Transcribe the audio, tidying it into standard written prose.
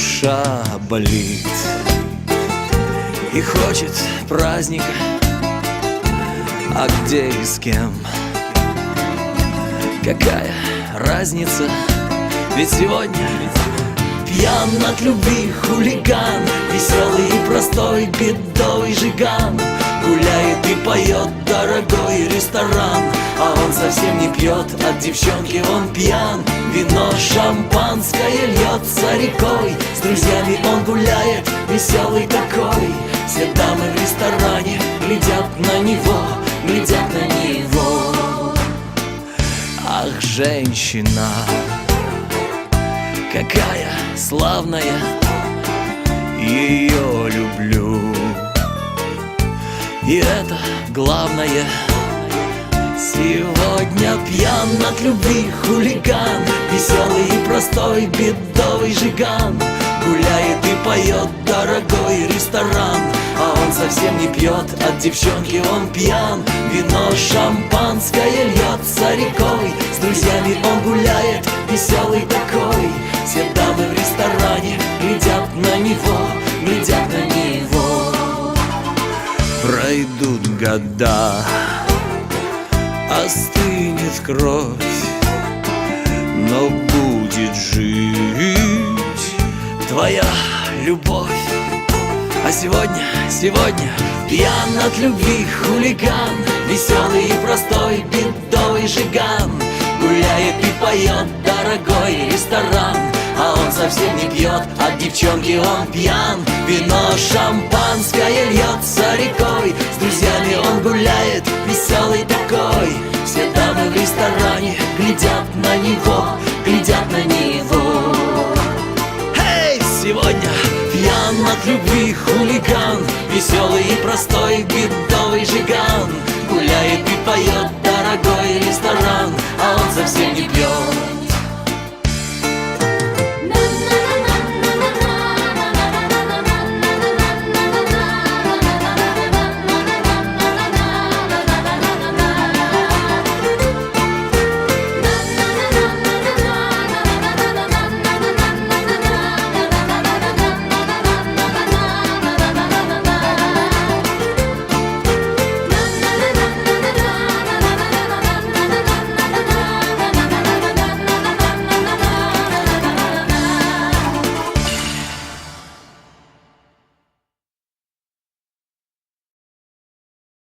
душа болит и хочет праздника, а где и с кем? Какая разница? Ведь сегодня пьян от любви хулиган, веселый и простой бедовый жиган. Гуляет и поет дорогой ресторан, а он совсем не пьет, от девчонки он пьян. Вино шампанское льется рекой, с друзьями он гуляет, веселый такой. Все дамы в ресторане глядят на него, глядят на него. Ах, женщина, какая славная, ее люблю. И это главное. Сегодня пьян от любви хулиган, веселый и простой бедовый жиган. Гуляет и поет дорогой ресторан, а он совсем не пьет, от девчонки он пьян. Вино шампанское льется рекой, с друзьями он гуляет, веселый такой. Все дамы в ресторане глядят на него, глядят на него. Пройдут года, остынет кровь, но будет жить твоя любовь. А сегодня пьян от любви хулиган, веселый и простой бедовый жиган. Гуляет и поет дорогой ресторан, а он совсем не пьет, от девчонки он пьян. Вино шампанское льется рекой, с друзьями он гуляет, веселый такой. Все дамы в ресторане глядят на него, глядят на него. Эй, сегодня пьян от любви хулиган, веселый и простой бедовый жиган. Гуляет и поет дорогой ресторан, а он совсем не пьет,